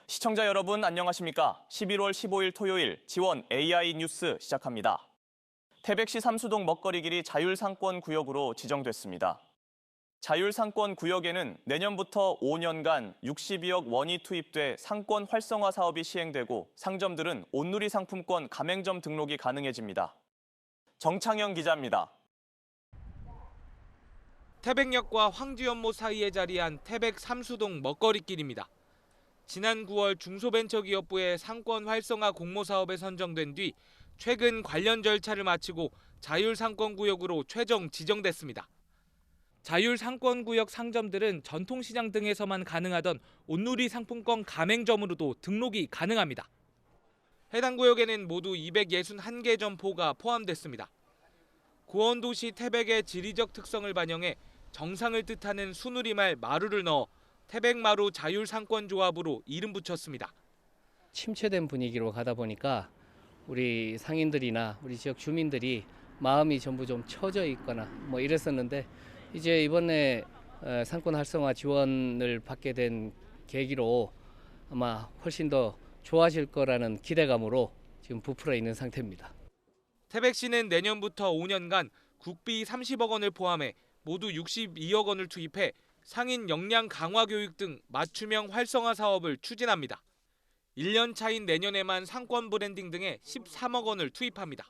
시청자 여러분 안녕하십니까? 11월 15일 토요일 지원 AI 뉴스 시작합니다. 태백시 삼수동 먹거리 길이 자율상권 구역으로 지정됐습니다. 자율상권 구역에는 내년부터 5년간 62억 원이 투입돼 상권 활성화 사업이 시행되고 상점들은 온누리 상품권 가맹점 등록이 가능해집니다. 정창영 기자입니다. 태백역과 황지연못 사이에 자리한 태백 삼수동 먹거리길입니다. 지난 9월 중소벤처기업부의 상권 활성화 공모 사업에 선정된 뒤 최근 관련 절차를 마치고 자율상권구역으로 최종 지정됐습니다. 자율상권구역 상점들은 전통시장 등에서만 가능하던 온누리 상품권 가맹점으로도 등록이 가능합니다. 해당 구역에는 모두 261개 점포가 포함됐습니다. 구원도시 태백의 지리적 특성을 반영해 정상을 뜻하는 순우리말 마루를 넣어 태백마루 자율상권조합으로 이름 붙였습니다. 침체된 분위기로 가다 보니까 우리 상인들이나 우리 지역 주민들이 마음이 전부 좀 처져 있거나 이랬었는데 이제 이번에 상권 활성화 지원을 받게 된 계기로 아마 훨씬 더 좋아질 거라는 기대감으로 지금 부풀어 있는 상태입니다. 태백시는 내년부터 5년간 국비 30억 원을 포함해 모두 62억 원을 투입해 상인 역량 강화 교육 등 맞춤형 활성화 사업을 추진합니다. 1년 차인 내년에만 상권 브랜딩 등에 13억 원을 투입합니다.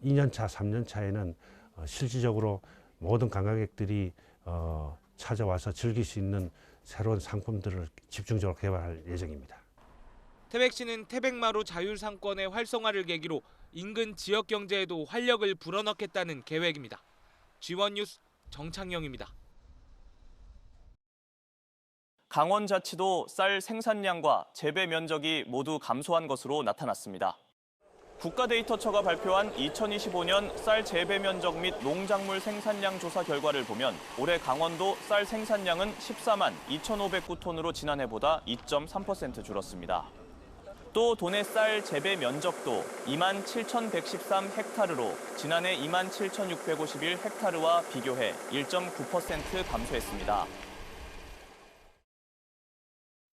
2년 차, 3년 차에는 실질적으로 모든 관광객들이 찾아와서 즐길 수 있는 새로운 상품들을 집중적으로 개발할 예정입니다. 태백시는 태백마루 자율상권의 활성화를 계기로 인근 지역 경제에도 활력을 불어넣겠다는 계획입니다. G1뉴스 정창영입니다. 강원자치도 쌀 생산량과 재배 면적이 모두 감소한 것으로 나타났습니다. 국가데이터처가 발표한 2025년 쌀 재배 면적 및 농작물 생산량 조사 결과를 보면 올해 강원도 쌀 생산량은 14만 2,509톤으로 지난해보다 2.3% 줄었습니다. 또 도내 쌀 재배 면적도 2만 7,113헥타르로 지난해 2만 7,651헥타르와 비교해 1.9% 감소했습니다.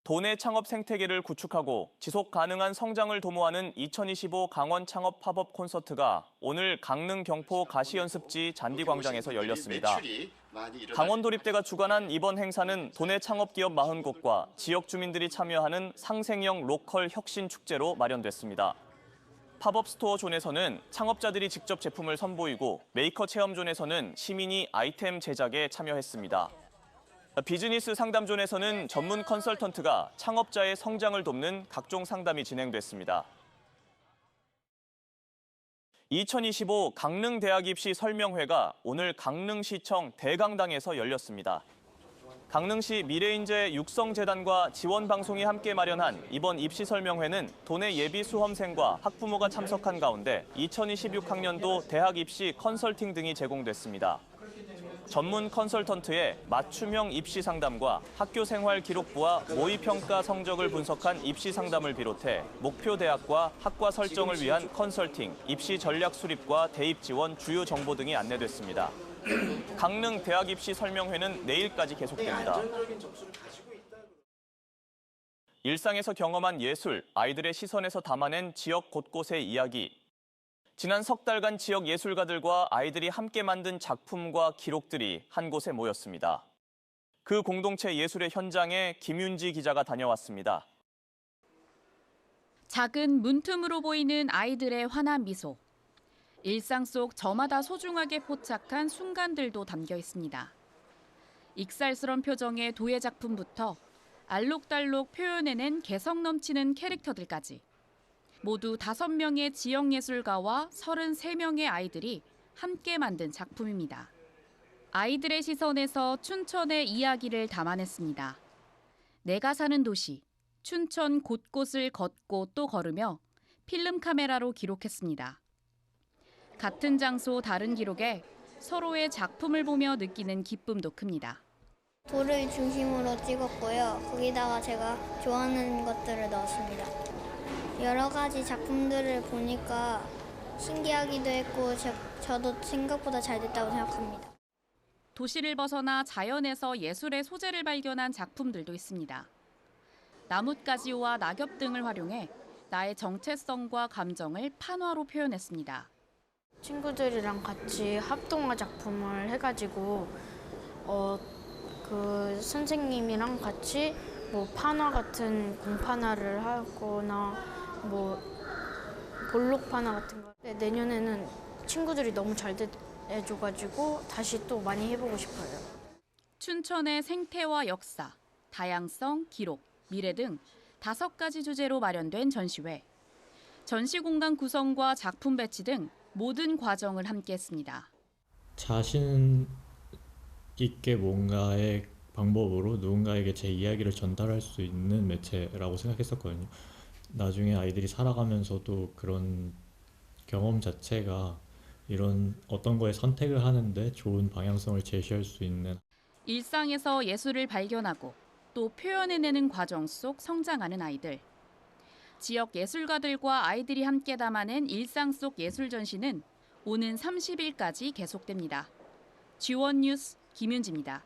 도내 창업 생태계를 구축하고 지속 가능한 성장을 도모하는 2025 강원 창업 팝업 콘서트가 오늘 강릉 경포 가시연습지 잔디광장에서 열렸습니다. 강원도립대가 주관한 이번 행사는 도내 창업기업 40곳과 지역 주민들이 참여하는 상생형 로컬 혁신 축제로 마련됐습니다. 팝업 스토어 존에서는 창업자들이 직접 제품을 선보이고 메이커 체험 존에서는 시민이 아이템 제작에 참여했습니다. 비즈니스 상담존에서는 전문 컨설턴트가 창업자의 성장을 돕는 각종 상담이 진행됐습니다. 2025 강릉 대학 입시 설명회가 오늘 강릉시청 대강당에서 열렸습니다. 강릉시 미래인재 육성재단과 지원방송이 함께 마련한 이번 입시 설명회는 도내 예비 수험생과 학부모가 참석한 가운데 2026학년도 대학 입시 컨설팅 등이 제공됐습니다. 전문 컨설턴트의 맞춤형 입시 상담과 학교 생활 기록부와 모의평가 성적을 분석한 입시 상담을 비롯해 목표 대학과 학과 설정을 위한 컨설팅, 입시 전략 수립과 대입 지원 주요 정보 등이 안내됐습니다. 강릉 대학 입시 설명회는 내일까지 계속됩니다. 일상에서 경험한 예술, 아이들의 시선에서 담아낸 지역 곳곳의 이야기. 지난 석 달간 지역 예술가들과 아이들이 함께 만든 작품과 기록들이 한 곳에 모였습니다. 그 공동체 예술의 현장에 김윤지 기자가 다녀왔습니다. 작은 문틈으로 보이는 아이들의 환한 미소. 일상 속 저마다 소중하게 포착한 순간들도 담겨 있습니다. 익살스런 표정의 도예 작품부터 알록달록 표현해낸 개성 넘치는 캐릭터들까지. 모두 5명의 지역 예술가와 33명의 아이들이 함께 만든 작품입니다. 아이들의 시선에서 춘천의 이야기를 담아냈습니다. 내가 사는 도시, 춘천 곳곳을 걷고 또 걸으며 필름 카메라로 기록했습니다. 같은 장소 다른 기록에 서로의 작품을 보며 느끼는 기쁨도 큽니다. 돌을 중심으로 찍었고요. 거기다가 제가 좋아하는 것들을 넣었습니다. 여러 가지 작품들을 보니까 신기하기도 했고 저도 생각보다 잘 됐다고 생각합니다. 도시를 벗어나 자연에서 예술의 소재를 발견한 작품들도 있습니다. 나뭇가지와 낙엽 등을 활용해 나의 정체성과 감정을 판화로 표현했습니다. 친구들이랑 같이 합동화 작품을 해가지고 그 선생님이랑 같이 뭐 판화 같은 공판화를 하거나 뭐 볼록 판화 같은 거. 내년에는 친구들이 너무 잘 해줘가지고 다시 또 많이 해보고 싶어요. 춘천의 생태와 역사, 다양성, 기록, 미래 등 5가지 주제로 마련된 전시회. 전시 공간 구성과 작품 배치 등 모든 과정을 함께했습니다. 자신 있게 뭔가의 방법으로 누군가에게 제 이야기를 전달할 수 있는 매체라고 생각했었거든요. 나중에 아이들이 살아가면서도 그런 경험 자체가 이런 어떤 거에 선택을 하는데 좋은 방향성을 제시할 수 있는 일상에서 예술을 발견하고 또 표현해내는 과정 속 성장하는 아이들. 지역 예술가들과 아이들이 함께 담아낸 일상 속 예술 전시는 오는 30일까지 계속됩니다. G1 뉴스 김윤지입니다.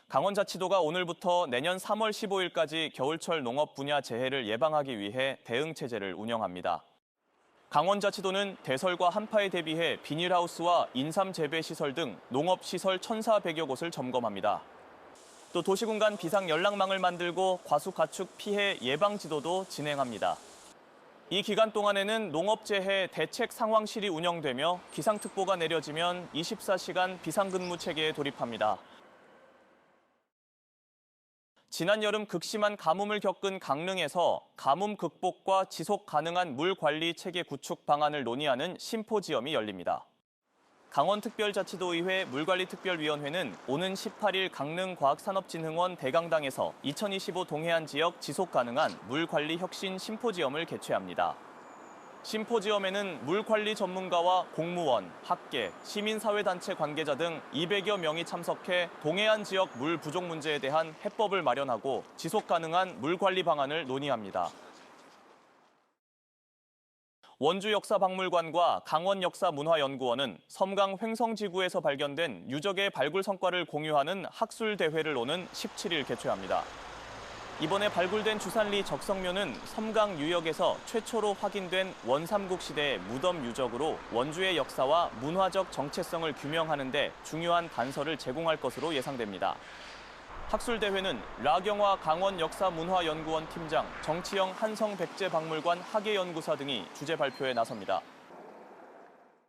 강원자치도가 오늘부터 내년 3월 15일까지 겨울철 농업 분야 재해를 예방하기 위해 대응 체제를 운영합니다. 강원자치도는 대설과 한파에 대비해 비닐하우스와 인삼 재배 시설 등 농업시설 1,400여 곳을 점검합니다. 또 도시공간 비상 연락망을 만들고 과수 가축 피해 예방 지도도 진행합니다. 이 기간 동안에는 농업재해 대책 상황실이 운영되며 기상특보가 내려지면 24시간 비상근무 체계에 돌입합니다. 지난 여름 극심한 가뭄을 겪은 강릉에서 가뭄 극복과 지속 가능한 물 관리 체계 구축 방안을 논의하는 심포지엄이 열립니다. 강원특별자치도의회 물관리특별위원회는 오는 18일 강릉과학산업진흥원 대강당에서 2025 동해안 지역 지속 가능한 물 관리 혁신 심포지엄을 개최합니다. 심포지엄에는 물관리 전문가와 공무원, 학계, 시민사회단체 관계자 등 200여 명이 참석해 동해안 지역 물 부족 문제에 대한 해법을 마련하고 지속 가능한 물관리 방안을 논의합니다. 원주역사박물관과 강원역사문화연구원은 섬강 횡성지구에서 발견된 유적의 발굴 성과를 공유하는 학술대회를 오는 17일 개최합니다. 이번에 발굴된 주산리 적성묘는 섬강 유역에서 최초로 확인된 원삼국 시대의 무덤 유적으로 원주의 역사와 문화적 정체성을 규명하는 데 중요한 단서를 제공할 것으로 예상됩니다. 학술대회는 라경화 강원역사문화연구원 팀장, 정치영 한성백제박물관 학예연구사 등이 주제 발표에 나섭니다.